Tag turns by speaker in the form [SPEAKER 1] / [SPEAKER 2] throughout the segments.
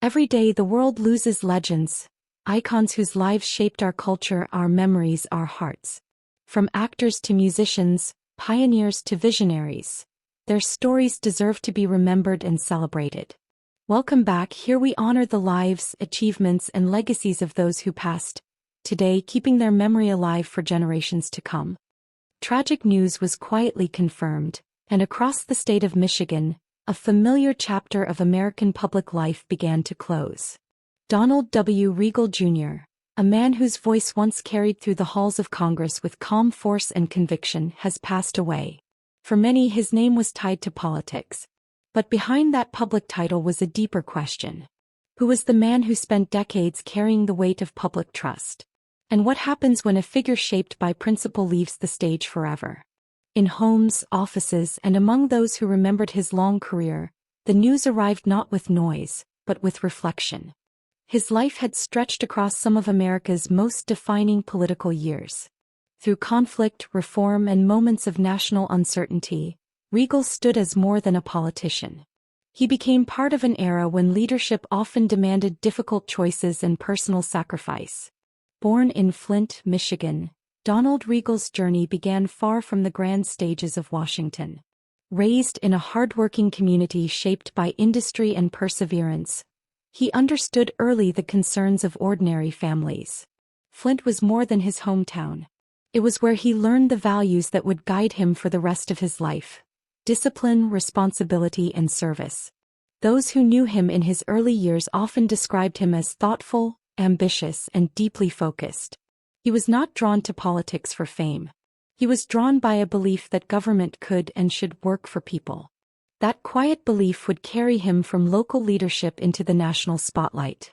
[SPEAKER 1] Every day the world loses legends, icons whose lives shaped our culture, our memories, our hearts. From actors to musicians, pioneers to visionaries, their stories deserve to be remembered and celebrated. Welcome back. Here we honor the lives, achievements, and legacies of those who passed, today keeping their memory alive for generations to come. Tragic news was quietly confirmed, and across the state of Michigan, a familiar chapter of American public life began to close. Donald W. Riegle Jr., a man whose voice once carried through the halls of Congress with calm force and conviction, has passed away. For many, his name was tied to politics. But behind that public title was a deeper question. Who was the man who spent decades carrying the weight of public trust? And what happens when a figure shaped by principle leaves the stage forever? In homes, offices, and among those who remembered his long career, the news arrived not with noise, but with reflection. His life had stretched across some of America's most defining political years. Through conflict, reform, and moments of national uncertainty, Riegle stood as more than a politician. He became part of an era when leadership often demanded difficult choices and personal sacrifice. Born in Flint, Michigan, Donald Riegle's journey began far from the grand stages of Washington. Raised in a hardworking community shaped by industry and perseverance, he understood early the concerns of ordinary families. Flint was more than his hometown. It was where he learned the values that would guide him for the rest of his life: discipline, responsibility, and service. Those who knew him in his early years often described him as thoughtful, ambitious, and deeply focused. He was not drawn to politics for fame. He was drawn by a belief that government could and should work for people. That quiet belief would carry him from local leadership into the national spotlight.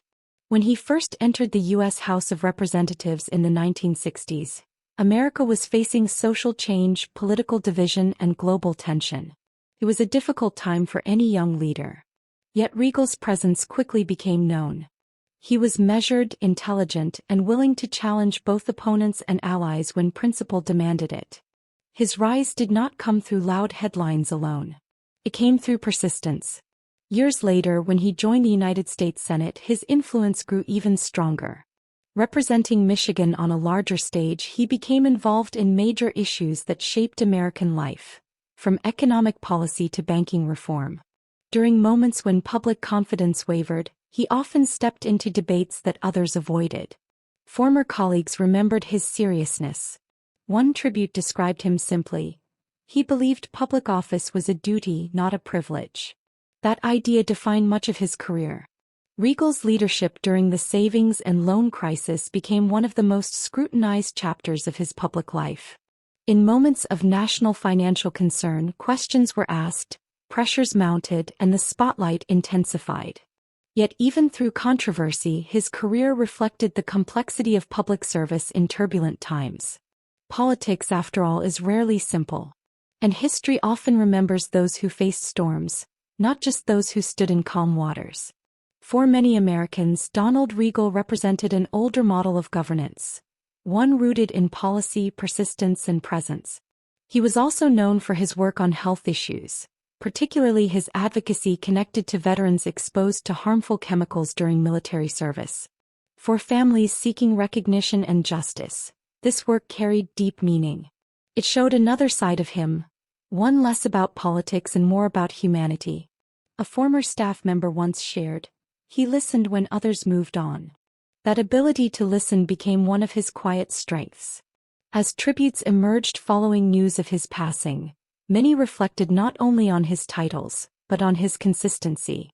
[SPEAKER 1] When he first entered the U.S. House of Representatives in the 1960s, America was facing social change, political division, and global tension. It was a difficult time for any young leader. Yet Riegle's presence quickly became known. He was measured, intelligent, and willing to challenge both opponents and allies when principle demanded it. His rise did not come through loud headlines alone. It came through persistence. Years later, when he joined the United States Senate, his influence grew even stronger. Representing Michigan on a larger stage, he became involved in major issues that shaped American life, from economic policy to banking reform. During moments when public confidence wavered, he often stepped into debates that others avoided. Former colleagues remembered his seriousness. One tribute described him simply: he believed public office was a duty, not a privilege. That idea defined much of his career. Riegle's leadership during the savings and loan crisis became one of the most scrutinized chapters of his public life. In moments of national financial concern, questions were asked, pressures mounted, and the spotlight intensified. Yet even through controversy, his career reflected the complexity of public service in turbulent times. Politics, after all, is rarely simple. And history often remembers those who faced storms, not just those who stood in calm waters. For many Americans, Donald Riegle represented an older model of governance, one rooted in policy, persistence, and presence. He was also known for his work on health issues, particularly his advocacy connected to veterans exposed to harmful chemicals during military service. For families seeking recognition and justice, this work carried deep meaning. It showed another side of him, one less about politics and more about humanity. A former staff member once shared, "He listened when others moved on." That ability to listen became one of his quiet strengths. As tributes emerged following news of his passing, many reflected not only on his titles, but on his consistency.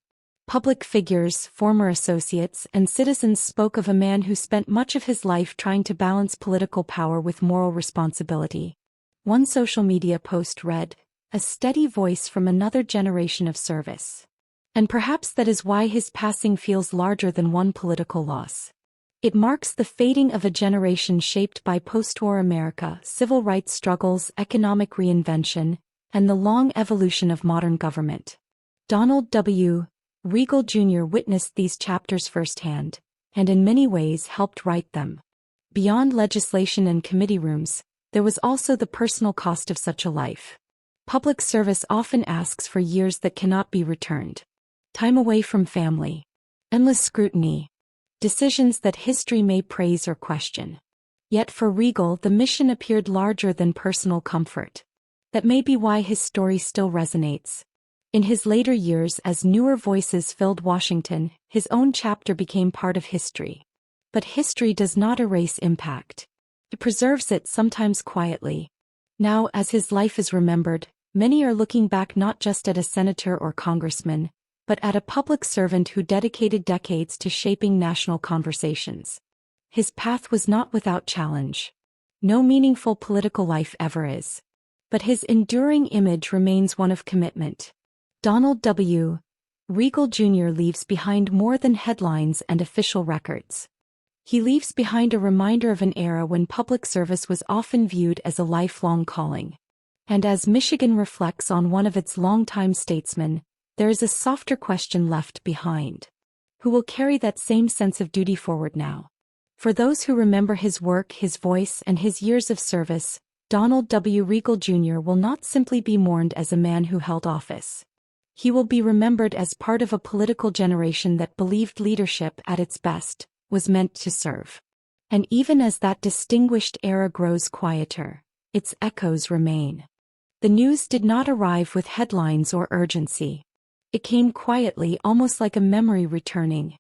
[SPEAKER 1] Public figures, former associates, and citizens spoke of a man who spent much of his life trying to balance political power with moral responsibility. One social media post read, "A steady voice from another generation of service." And perhaps that is why his passing feels larger than one political loss. It marks the fading of a generation shaped by post-war America, civil rights struggles, economic reinvention, and the long evolution of modern government. Donald W. Riegle Jr. witnessed these chapters firsthand, and in many ways helped write them. Beyond legislation and committee rooms, there was also the personal cost of such a life. Public service often asks for years that cannot be returned. Time away from family. endless scrutiny, decisions that history may praise or question. Yet for Riegle, the mission appeared larger than personal comfort. That may be why his story still resonates. In his later years, as newer voices filled Washington, his own chapter became part of history. But history does not erase impact. It preserves it, sometimes quietly. Now, as his life is remembered, many are looking back not just at a senator or congressman, but at a public servant who dedicated decades to shaping national conversations. His path was not without challenge. No meaningful political life ever is. But his enduring image remains one of commitment. Donald W. Riegle Jr. leaves behind more than headlines and official records. He leaves behind a reminder of an era when public service was often viewed as a lifelong calling. And as Michigan reflects on one of its longtime statesmen, there is a softer question left behind. Who will carry that same sense of duty forward now? For those who remember his work, his voice, and his years of service, Donald W. Riegle Jr. will not simply be mourned as a man who held office. He will be remembered as part of a political generation that believed leadership, at its best, was meant to serve. And even as that distinguished era grows quieter, its echoes remain. The news did not arrive with headlines or urgency. It came quietly, almost like a memory returning.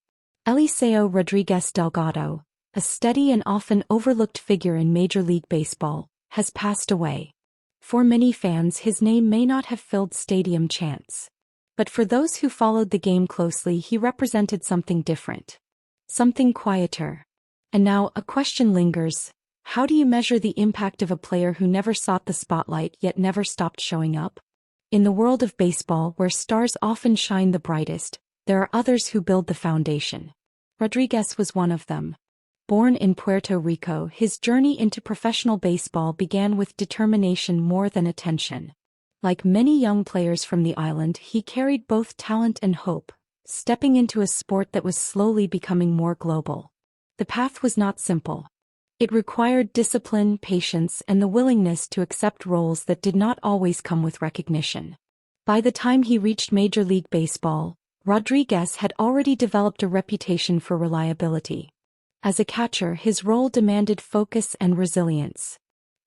[SPEAKER 1] Eliseo Rodríguez Delgado, a steady and often overlooked figure in Major League Baseball, has passed away. For many fans, his name may not have filled stadium chants. But for those who followed the game closely, he represented something different. Something quieter. And now, a question lingers. How do you measure the impact of a player who never sought the spotlight yet never stopped showing up? In the world of baseball, where stars often shine the brightest, there are others who build the foundation. Rodríguez was one of them. Born in Puerto Rico, his journey into professional baseball began with determination more than attention. Like many young players from the island, he carried both talent and hope, stepping into a sport that was slowly becoming more global. The path was not simple. It required discipline, patience, and the willingness to accept roles that did not always come with recognition. By the time he reached Major League Baseball, Rodríguez had already developed a reputation for reliability. As a catcher, his role demanded focus and resilience.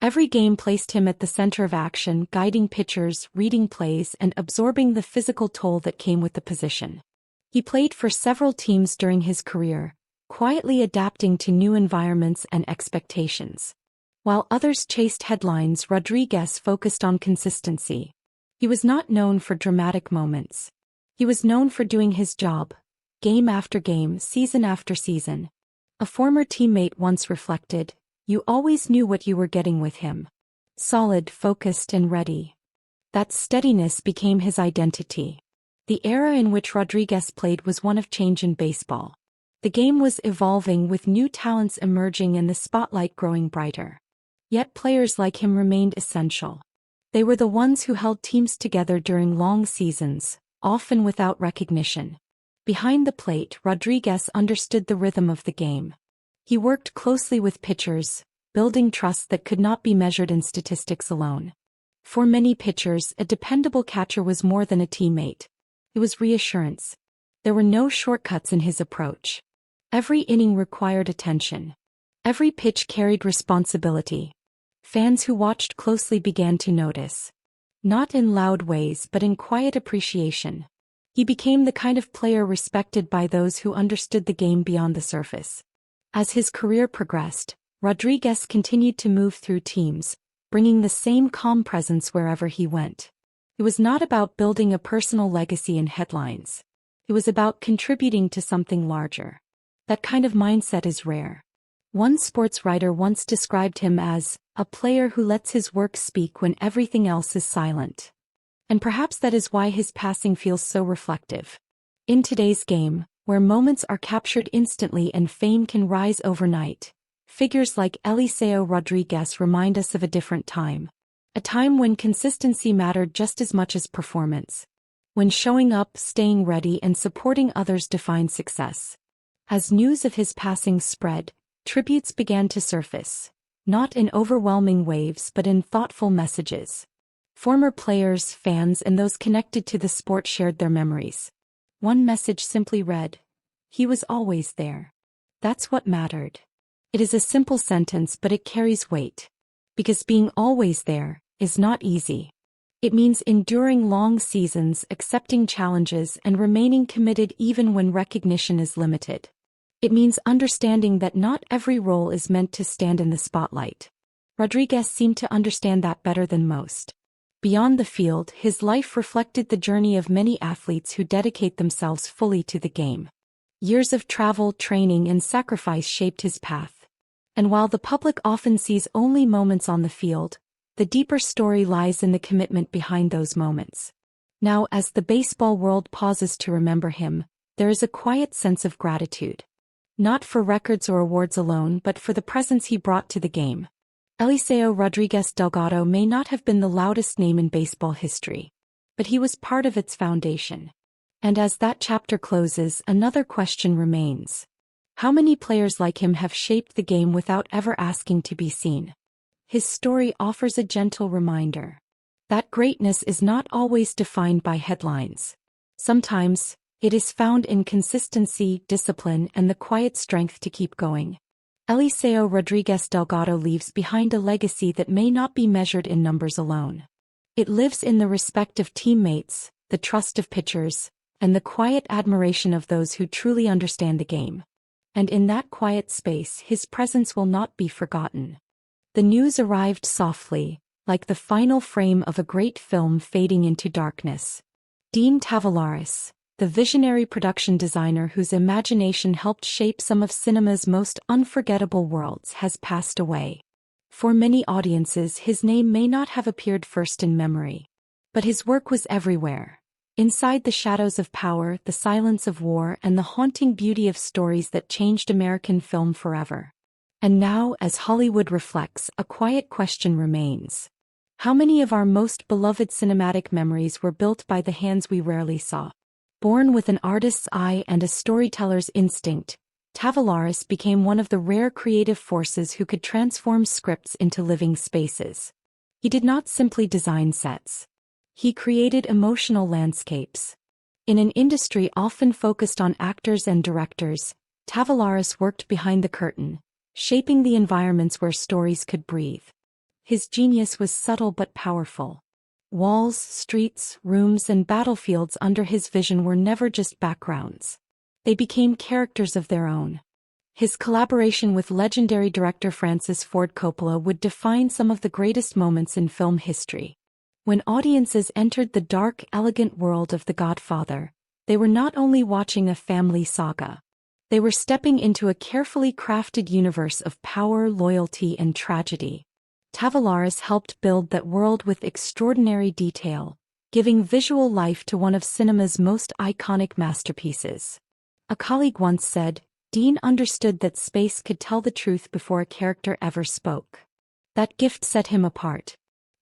[SPEAKER 1] Every game placed him at the center of action, guiding pitchers, reading plays, and absorbing the physical toll that came with the position. He played for several teams during his career, quietly adapting to new environments and expectations. While others chased headlines, Rodríguez focused on consistency. He was not known for dramatic moments. He was known for doing his job, game after game, season after season. A former teammate once reflected, "You always knew what you were getting with him. Solid, focused, and ready." That steadiness became his identity. The era in which Rodríguez played was one of change in baseball. The game was evolving, with new talents emerging and the spotlight growing brighter. Yet players like him remained essential. They were the ones who held teams together during long seasons, often without recognition. Behind the plate, Rodríguez understood the rhythm of the game. He worked closely with pitchers, building trust that could not be measured in statistics alone. For many pitchers, a dependable catcher was more than a teammate. It was reassurance. There were no shortcuts in his approach. Every inning required attention. Every pitch carried responsibility. Fans who watched closely began to notice. Not in loud ways, but in quiet appreciation. He became the kind of player respected by those who understood the game beyond the surface. As his career progressed, Rodríguez continued to move through teams, bringing the same calm presence wherever he went. It was not about building a personal legacy in headlines. It was about contributing to something larger. That kind of mindset is rare. One sports writer once described him as a player who lets his work speak when everything else is silent. And perhaps that is why his passing feels so reflective. In today's game, where moments are captured instantly and fame can rise overnight, figures like Eliseo Rodríguez remind us of a different time. A time when consistency mattered just as much as performance. When showing up, staying ready, and supporting others defined success. As news of his passing spread, tributes began to surface, not in overwhelming waves but in thoughtful messages. Former players, fans, and those connected to the sport shared their memories. One message simply read, He was always there. That's what mattered. It is a simple sentence, but it carries weight. Because being always there is not easy. It means enduring long seasons, accepting challenges, and remaining committed even when recognition is limited. It means understanding that not every role is meant to stand in the spotlight. Rodríguez seemed to understand that better than most. Beyond the field, his life reflected the journey of many athletes who dedicate themselves fully to the game. Years of travel, training, and sacrifice shaped his path. And while the public often sees only moments on the field, the deeper story lies in the commitment behind those moments. Now, as the baseball world pauses to remember him, there is a quiet sense of gratitude. Not for records or awards alone, but for the presence he brought to the game. Eliseo Rodríguez Delgado may not have been the loudest name in baseball history, but he was part of its foundation. And as that chapter closes, another question remains. How many players like him have shaped the game without ever asking to be seen? His story offers a gentle reminder that greatness is not always defined by headlines. Sometimes, it is found in consistency, discipline, and the quiet strength to keep going. Eliseo Rodríguez Delgado leaves behind a legacy that may not be measured in numbers alone. It lives in the respect of teammates, the trust of pitchers, and the quiet admiration of those who truly understand the game. And in that quiet space, his presence will not be forgotten. The news arrived softly, like the final frame of a great film fading into darkness. Dean Tavares, the visionary production designer whose imagination helped shape some of cinema's most unforgettable worlds, has passed away. For many audiences, his name may not have appeared first in memory. But his work was everywhere. Inside the shadows of power, the silence of war, and the haunting beauty of stories that changed American film forever. And now, as Hollywood reflects, a quiet question remains. How many of our most beloved cinematic memories were built by the hands we rarely saw? Born with an artist's eye and a storyteller's instinct, Tavares became one of the rare creative forces who could transform scripts into living spaces. He did not simply design sets. He created emotional landscapes. In an industry often focused on actors and directors, Tavares worked behind the curtain, shaping the environments where stories could breathe. His genius was subtle but powerful. Walls, streets, rooms, and battlefields under his vision were never just backgrounds. They became characters of their own. His collaboration with legendary director Francis Ford Coppola would define some of the greatest moments in film history. When audiences entered the dark, elegant world of The Godfather, they were not only watching a family saga. They were stepping into a carefully crafted universe of power, loyalty, and tragedy. Tavares helped build that world with extraordinary detail, giving visual life to one of cinema's most iconic masterpieces. A colleague once said, "Dean understood that space could tell the truth before a character ever spoke." That gift set him apart.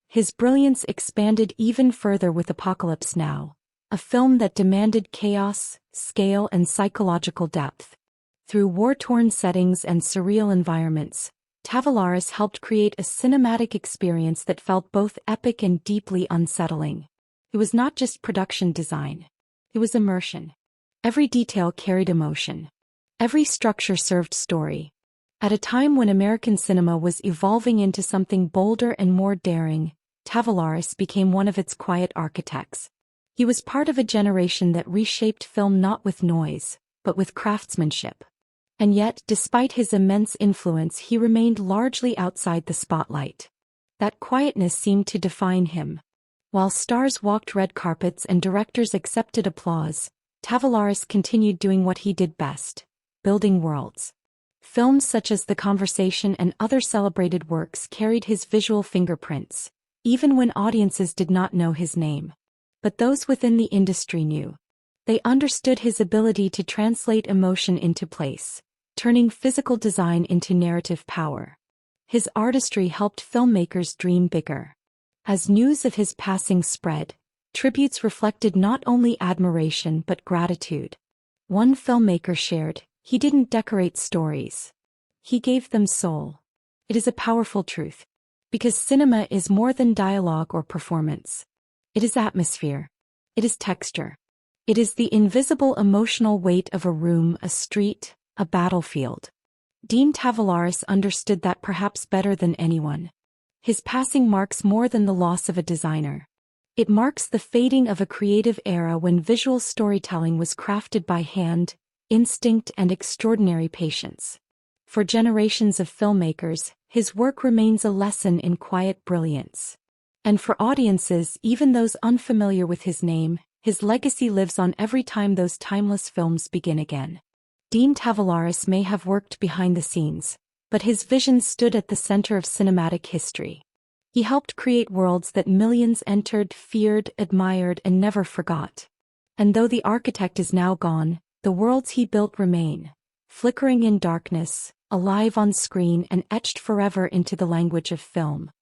[SPEAKER 1] His brilliance expanded even further with Apocalypse Now, a film that demanded chaos, scale, and psychological depth. Through war-torn settings and surreal environments, Tavares helped create a cinematic experience that felt both epic and deeply unsettling. It was not just production design. It was immersion. Every detail carried emotion. Every structure served story. At a time when American cinema was evolving into something bolder and more daring, Tavares became one of its quiet architects. He was part of a generation that reshaped film not with noise, but with craftsmanship. And yet, despite his immense influence, he remained largely outside the spotlight. That quietness seemed to define him. While stars walked red carpets and directors accepted applause, Tavares continued doing what he did best: building worlds. Films such as The Conversation and other celebrated works carried his visual fingerprints, even when audiences did not know his name. But those within the industry knew. They understood his ability to translate emotion into place, turning physical design into narrative power. His artistry helped filmmakers dream bigger. As news of his passing spread, tributes reflected not only admiration but gratitude. One filmmaker shared, "He didn't decorate stories. He gave them soul." It is a powerful truth. Because cinema is more than dialogue or performance. It is atmosphere. It is texture. It is the invisible emotional weight of a room, a street, a battlefield. Dean Tavoularis understood that perhaps better than anyone. His passing marks more than the loss of a designer. It marks the fading of a creative era when visual storytelling was crafted by hand, instinct, and extraordinary patience. For generations of filmmakers, his work remains a lesson in quiet brilliance. And for audiences, even those unfamiliar with his name, his legacy lives on every time those timeless films begin again. Dean Tavoularis may have worked behind the scenes, but his vision stood at the center of cinematic history. He helped create worlds that millions entered, feared, admired, and never forgot. And though the architect is now gone, the worlds he built remain, flickering in darkness, alive on screen, and etched forever into the language of film.